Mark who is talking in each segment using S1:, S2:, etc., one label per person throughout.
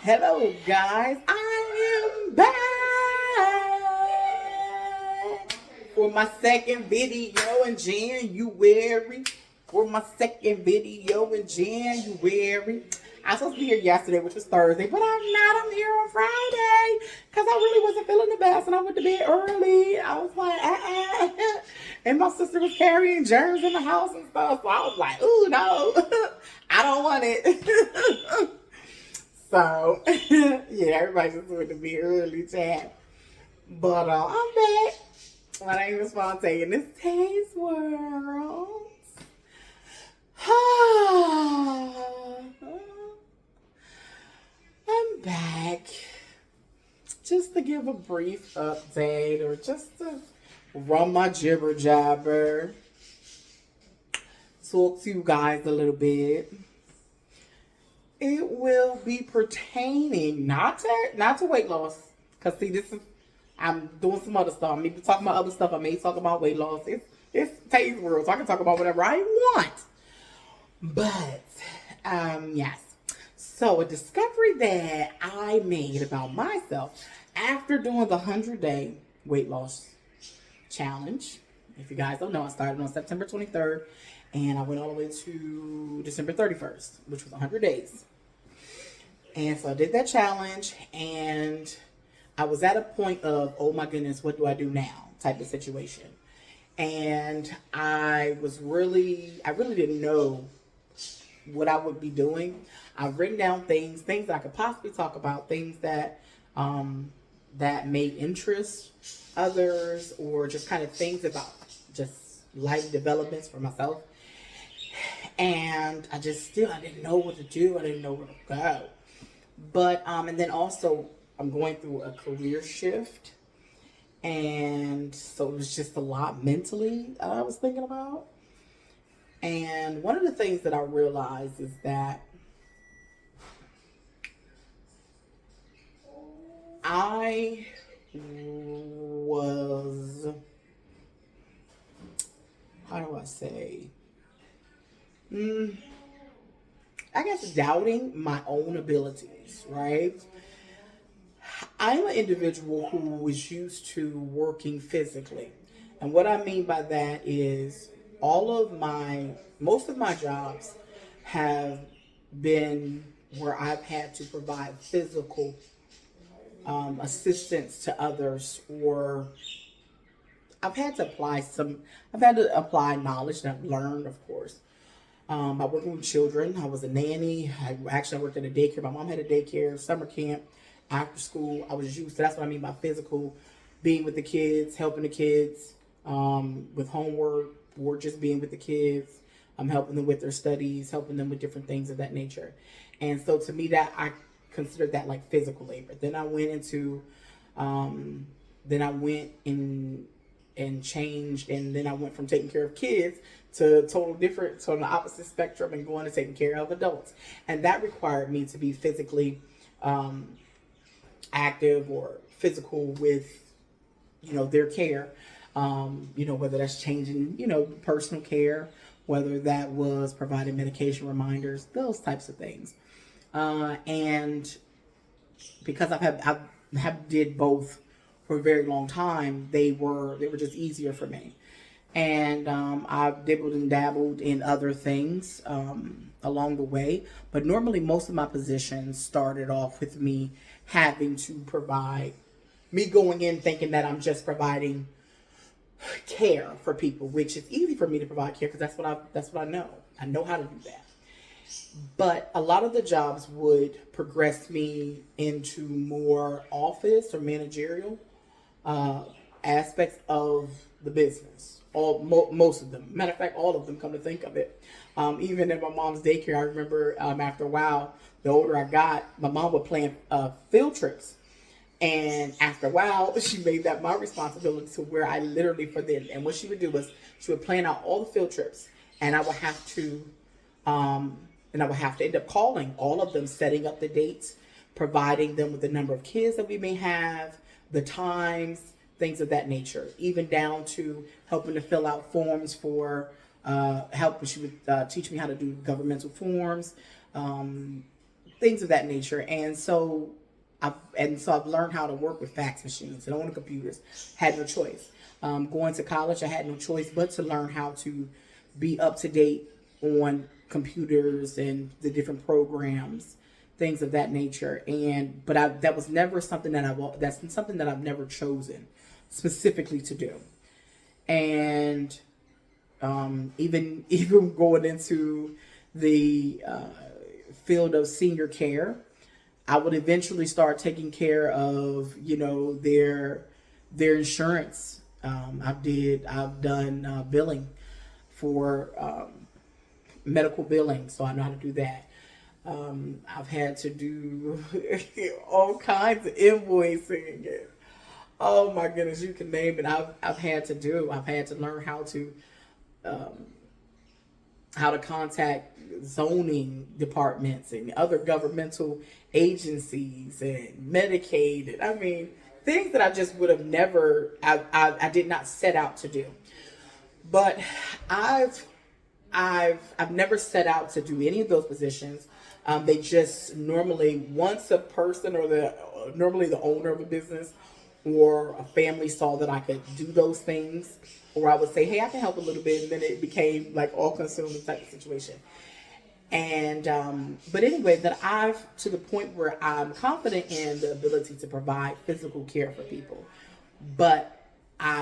S1: Hello, guys. I am back for my second video in January. I was supposed to be here yesterday, which was Thursday, but I'm not. I'm here on Friday because I really wasn't feeling the best, and I went to bed early. I was like, and my sister was carrying germs in the house and stuff, so I was like, ooh, no, I don't want it. So, yeah, everybody just went to be early, chat. But I'm back. My name is Spontaneous Taste World. I'm back just to give a brief update or just to run my jibber jabber, talk to you guys a little bit. It will be pertaining not to weight loss, cause see, this is I'm doing some other stuff. I may be talking about other stuff. I may talk about weight loss. It's Taste World, so I can talk about whatever I want. But yes. So a discovery that I made about myself after doing the 100-day weight loss challenge. If you guys don't know, I started on September 23rd, and I went all the way to December 31st, which was 100 days. And so I did that challenge, and I was at a point of, oh my goodness, what do I do now type of situation. And I really didn't know what I would be doing. I've written down things that I could possibly talk about, things that that may interest others, or just kind of things about just life developments for myself. And I didn't know what to do. I didn't know where to go. But and then also I'm going through a career shift, and so it was just a lot mentally I was thinking about. And one of the things that I realized is that I was, how do I say, I guess doubting my own abilities, right? I'm an individual who is used to working physically. And what I mean by that is most of my jobs have been where I've had to provide physical assistance to others, or I've had to apply knowledge that I've learned, of course. By working with children. I was a nanny. I worked at a daycare. My mom had a daycare, summer camp, after school. I was used to, that's what I mean by physical, being with the kids, helping the kids with homework, or just being with the kids, helping them with their studies, helping them with different things of that nature. And so to me, that I considered that like physical labor. Then I went in and changed, and then I went from taking care of kids to total different, so on the opposite spectrum, and going to taking care of adults. And that required me to be physically active or physical with, their care. Whether that's changing, personal care, whether that was providing medication reminders, those types of things. And because I have did both for a very long time, they were just easier for me. And I've dibbled and dabbled in other things along the way. But normally most of my positions started off with me having to provide, me going in thinking that I'm just providing care for people, which is easy for me to provide care because that's what I know. I know how to do that. But a lot of the jobs would progress me into more office or managerial aspects of the business. Most of them. Matter of fact, all of them, come to think of it. Even at my mom's daycare, I remember after a while, the older I got, my mom would plan field trips. And after a while, she made that my responsibility, to where I literally, and what she would do was she would plan out all the field trips, and I would have to end up calling all of them, setting up the dates, providing them with the number of kids that we may have, the times, things of that nature, even down to helping to fill out forms for help. She would teach me how to do governmental forms, things of that nature. And so I've learned how to work with fax machines and on the computers. Had no choice. Going to college, I had no choice but to learn how to be up to date on computers and the different programs, things of that nature. That was never something that's something that I've never chosen specifically to do. And even going into the field of senior care, I would eventually start taking care of, their insurance. I've done billing for medical billing, so I know how to do that. I've had to do all kinds of invoicing. Oh my goodness, you can name it. I've had to do. I've had to learn how to contact zoning departments and other governmental agencies and Medicaid. I mean, things that I just would have never, I did not set out to do. But I've never set out to do any of those positions. They just normally, once a person or normally the owner of a business or a family saw that I could do those things, or I would say, hey, I can help a little bit, and then it became like all consuming type of situation. And but anyway, to the point where I'm confident in the ability to provide physical care for people. But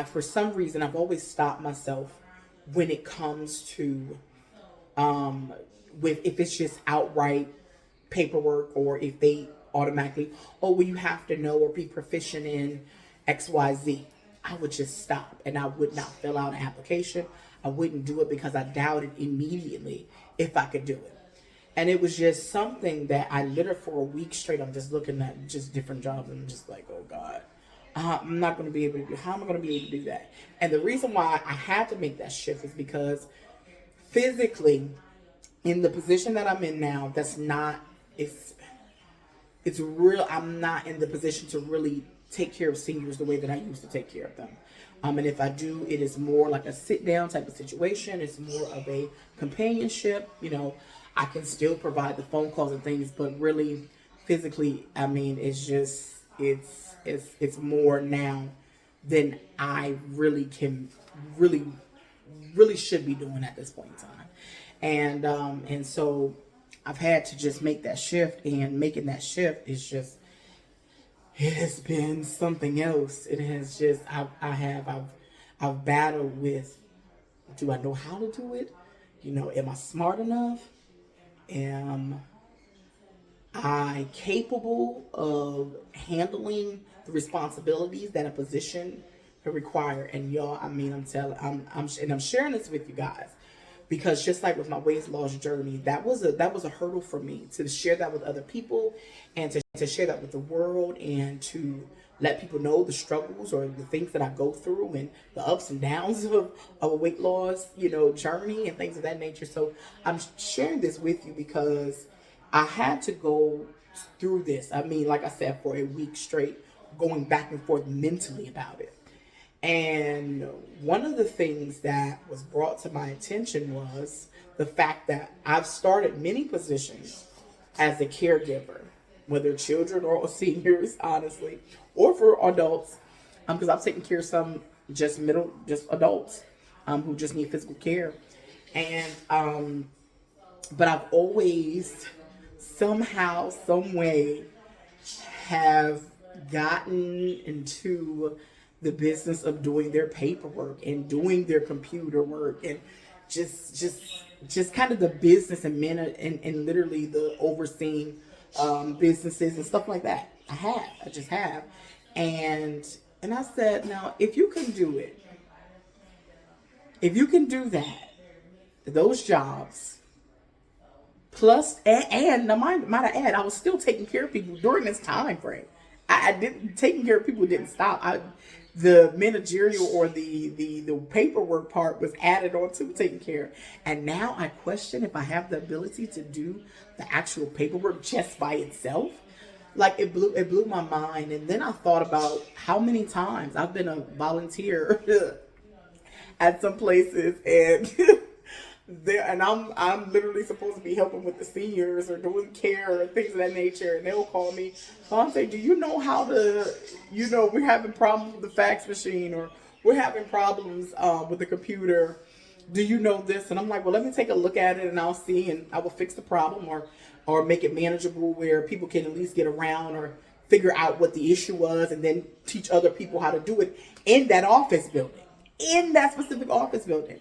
S1: for some reason, I've always stopped myself when it comes to if it's just outright paperwork, or if they automatically, oh, well, you have to know or be proficient in XYZ. I would just stop and I would not fill out an application. I wouldn't do it because I doubted immediately if I could do it. And it was just something that I literally for a week straight, I'm just looking at just different jobs and I'm just like, oh God, I'm not going to be able to do, how am I going to be able to do that? And the reason why I had to make that shift is because physically in the position that I'm in now, it's real. I'm not in the position to really take care of seniors the way that I used to take care of them. And if I do, it is more like a sit down type of situation. It's more of a companionship. I can still provide the phone calls and things, but really physically, I mean, it's more now than I really can really should be doing at this point in time. And so I've had to just make that shift, and making that shift is just, it has been something else. It has just, I've battled with, do I know how to do it? Am I smart enough? Am I capable of handling the responsibilities that a position could require? And y'all, I mean, I'm sharing this with you guys because just like with my weight loss journey, that was a hurdle for me to share that with other people and to share that with the world and to let people know the struggles or the things that I go through and the ups and downs of a weight loss, journey and things of that nature. So I'm sharing this with you because I had to go through this. I mean, like I said, for a week straight, going back and forth mentally about it. And one of the things that was brought to my attention was the fact that I've started many positions as a caregiver, whether children or seniors, honestly, or for adults, because I'm taking care of some just adults who just need physical care. And but I've always somehow, some way, have gotten into the business of doing their paperwork and doing their computer work and just kind of the business and literally the overseeing businesses and stuff like that. I just have. And I said, now, if you can do it, if you can do that, those jobs, plus, and now might I add, I was still taking care of people during this time frame. Taking care of people didn't stop. The managerial or the paperwork part was added on to taking care. And now I question if I have the ability to do the actual paperwork just by itself. Like it blew my mind. And then I thought about how many times I've been a volunteer at some places, and there, and I'm literally supposed to be helping with the seniors or doing care or things of that nature, and they'll call me. So I'm saying, do you know how to, we're having problems with the fax machine, or we're having problems with the computer. Do you know this? And I'm like, well, let me take a look at it, and I'll see, and I will fix the problem, or make it manageable where people can at least get around or figure out what the issue was, and then teach other people how to do it in that office building, in that specific office building.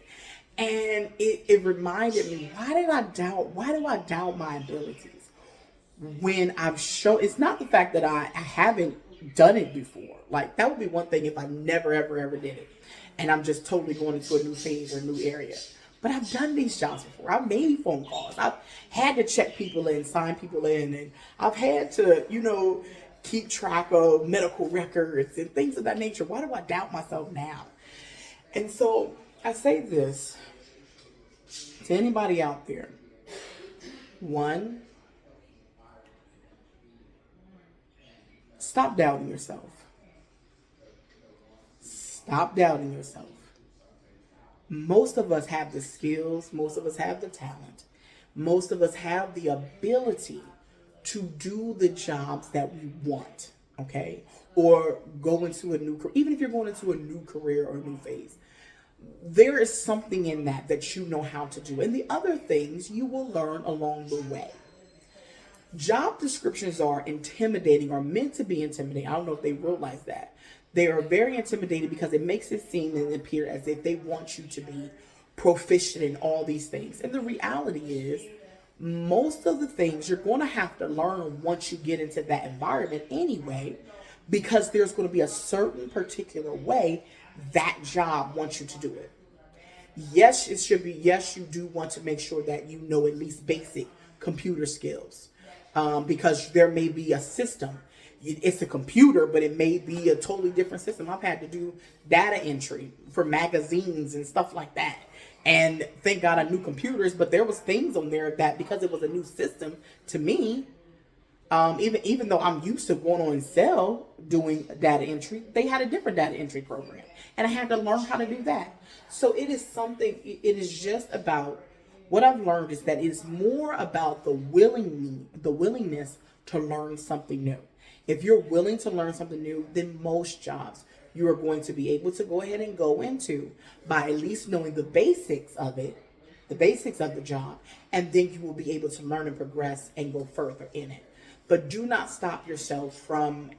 S1: And it reminded me, why do I doubt my abilities when I've shown? It's not the fact that I haven't done it before. Like, that would be one thing if I never ever ever did it and I'm just totally going into a new phase or a new area. But I've done these jobs before. I've made phone calls. I've had to check people in, sign people in, and I've had to, keep track of medical records and things of that nature. Why do I doubt myself now? And so I say this to anybody out there. One, stop doubting yourself. Stop doubting yourself. Most of us have the skills. Most of us have the talent. Most of us have the ability to do the jobs that we want, okay? Or go into a new career. Even if you're going into a new career or a new phase, there is something in that you know how to do. And the other things you will learn along the way. Job descriptions are intimidating, or meant to be intimidating. I don't know if they realize that. They are very intimidating because it makes it seem and appear as if they want you to be proficient in all these things. And the reality is, most of the things you're going to have to learn once you get into that environment anyway, because there's going to be a certain particular way that job wants you to do it. Yes, it should be. Yes, you do want to make sure that you know at least basic computer skills, because there may be a system. It's a computer, but it may be a totally different system. I've had to do data entry for magazines and stuff like that. And thank God I knew computers, but there was things on there that, because it was a new system to me, even though I'm used to going on Excel doing data entry, they had a different data entry program. And I had to learn how to do that. So it is something, it is just about, what I've learned is that it's more about the willingness to learn something new. If you're willing to learn something new, then most jobs you are going to be able to go ahead and go into by at least knowing the basics of it, the basics of the job, and then you will be able to learn and progress and go further in it. But do not stop yourself from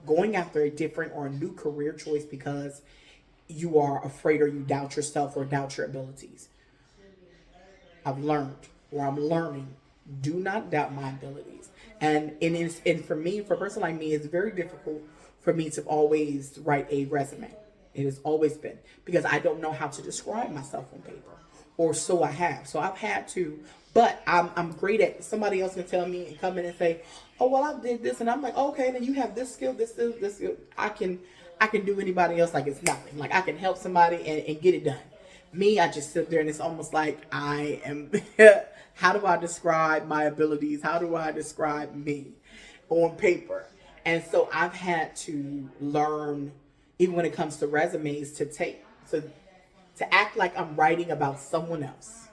S1: going after a different or a new career choice because you are afraid or you doubt yourself or doubt your abilities. I've learned, or I'm learning, do not doubt my abilities. And for me, for a person like me, it's very difficult for me to always write a resume. It has always been, because I don't know how to describe myself on paper, or so I have. So I've had to, but I'm great at, somebody else can tell me and come in and say, oh, well, I did this. And I'm like, okay, then you have this skill, this skill. I can do anybody else like it's nothing. Like, I can help somebody and get it done. Me, I just sit there and it's almost like I am, how do I describe my abilities? How do I describe me on paper? And so I've had to learn, even when it comes to resumes, to act like I'm writing about someone else.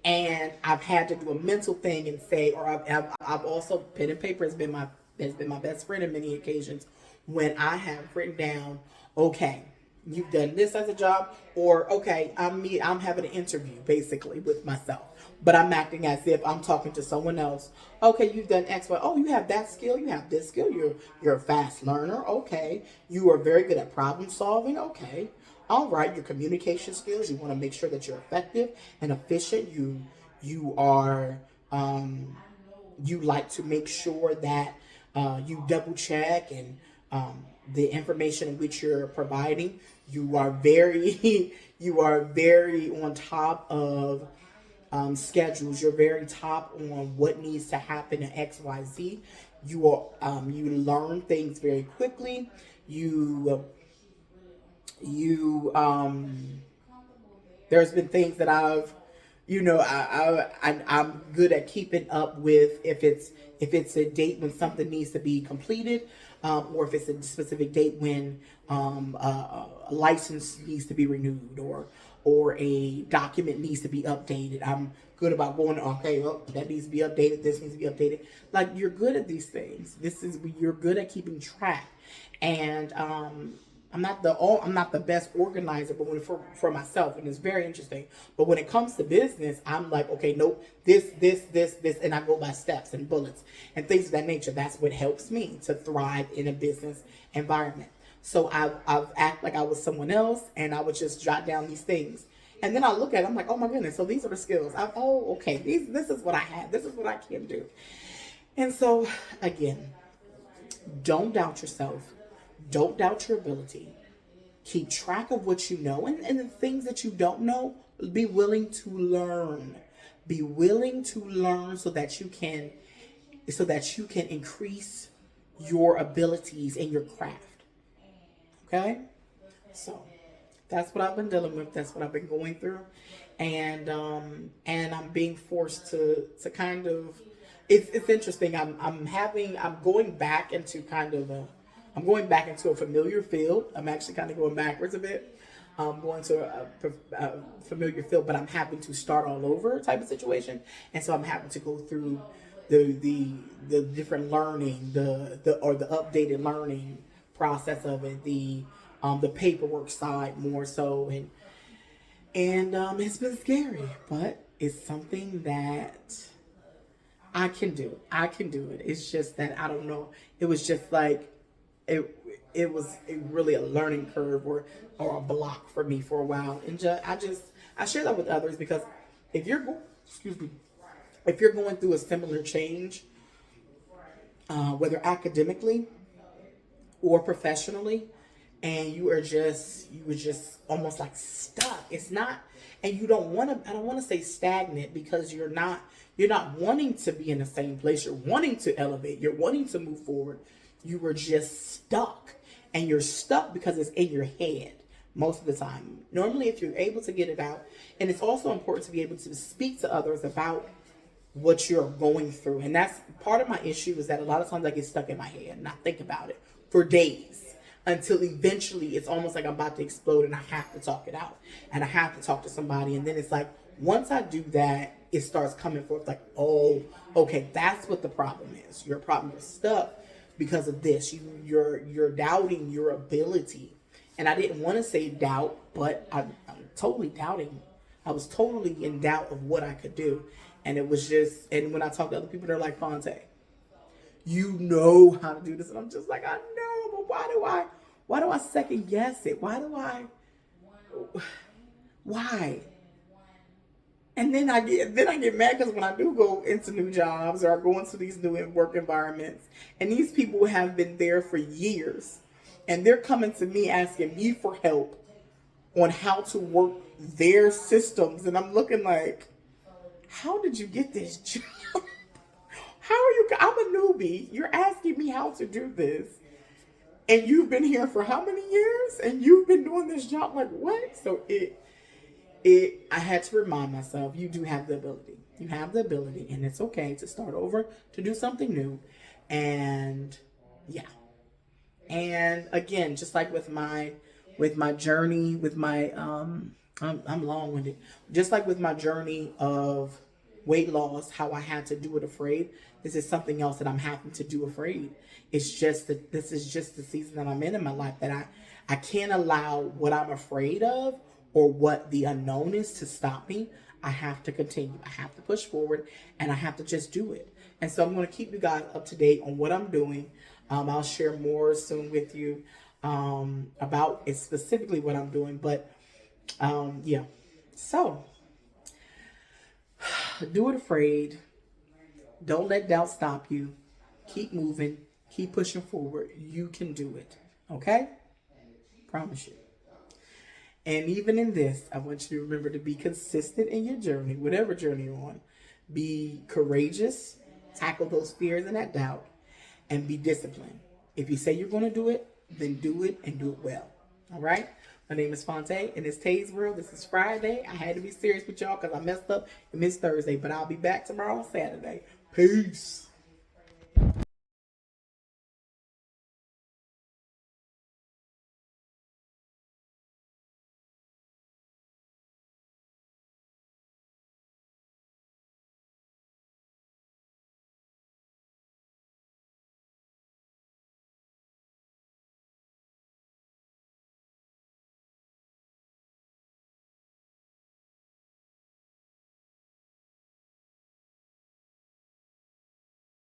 S1: And I've had to do a mental thing and say, or I've also, pen and paper has been my best friend on many occasions, when I have written down, okay, you've done this as a job, or okay, I'm having an interview basically with myself, but I'm acting as if I'm talking to someone else. Okay, you've done X, Y. Oh, you have that skill, you have this skill, you're a fast learner. Okay, you are very good at problem solving. Okay, all right, your communication skills, you want to make sure that you're effective and efficient. You are you like to make sure that you double check and the information in which you're providing. You are very on top of schedules. You're very top on what needs to happen in X, Y, Z. You learn things very quickly. There's been things that I'm good at keeping up with, if it's a date when something needs to be completed, or if it's a specific date when a license needs to be renewed, or or a document needs to be updated. I'm good about going, okay, well, that needs to be updated. This needs to be updated. Like, you're good at these things. You're good at keeping track. And I'm not the best organizer, but for myself, and it's very interesting. But when it comes to business, I'm like, okay, nope, this, and I go by steps and bullets and things of that nature. That's what helps me to thrive in a business environment. So I've act like I was someone else, and I would just jot down these things. And then I look at it, I'm like, oh my goodness, so these are the skills. Okay, this is what I have. This is what I can do. And so, again, don't doubt yourself. Don't doubt your ability. Keep track of what you know, and the things that you don't know, be willing to learn. Be willing to learn so that you can increase your abilities in your craft. Okay? So that's what I've been dealing with. That's what I've been going through. And I'm being forced to kind of, it's interesting. I'm going back into I'm going back into a familiar field. I'm actually kind of going backwards a bit. I'm going to a familiar field, but I'm having to start all over type of situation. And so I'm having to go through the different learning, the updated learning process of it, the paperwork side more so, and it's been scary, but it's something that I can do. I can do it. It's just that I don't know. It was just like it was really a learning curve or a block for me for a while, and I share that with others because if you're if you're going through a similar change, whether academically or professionally, and you were just almost like stuck. It's not, and you don't want to. I don't want to say stagnant because you're not wanting to be in the same place. You're wanting to elevate. You're wanting to move forward. You were just stuck, and you're stuck because it's in your head most of the time. Normally, if you're able to get it out, and it's also important to be able to speak to others about what you're going through. And that's part of my issue, is that a lot of times I get stuck in my head and I think about it for days until eventually it's almost like I'm about to explode and I have to talk it out and I have to talk to somebody. And then it's like, once I do that, it starts coming forth like, oh, okay, that's what the problem is. Your problem is stuck because of this. You're doubting your ability. And I didn't want to say doubt, but I'm totally doubting. I was totally in doubt of what I could do. And it was just, and when I talk to other people, they're like, Fonte, you know how to do this. And I'm just like, I know, but why do I second guess it? Why? And then I get mad because when I do go into new jobs or I go into these new work environments, and these people have been there for years, and they're coming to me asking me for help on how to work their systems, and I'm looking like, how did you get this job? How are you? I'm a newbie. You're asking me how to do this, and you've been here for how many years? And you've been doing this job, like what? So I had to remind myself, you do have the ability. You have the ability, and it's okay to start over, to do something new, and yeah. And again, just like with my journey, with my I'm long-winded. Just like with my journey of weight loss, how I had to do it afraid. This is something else that I'm having to do afraid. It's just that this is just the season that I'm in my life, that I can't allow what I'm afraid of or what the unknown is to stop me. I have to continue. I have to push forward, and I have to just do it. And so I'm going to keep you guys up to date on what I'm doing. I'll share more soon with you about it, specifically what I'm doing. But yeah, so do it afraid. Don't let doubt stop you. Keep moving. Keep pushing forward. You can do it. Okay? Promise you. And even in this, I want you to remember to be consistent in your journey, whatever journey you're on. Be courageous. Tackle those fears and that doubt. And be disciplined. If you say you're going to do it, then do it and do it well. All right? My name is Fonte, and it's Tay's World. This is Friday. I had to be serious with y'all because I messed up and missed Thursday, but I'll be back tomorrow on Saturday. Peace.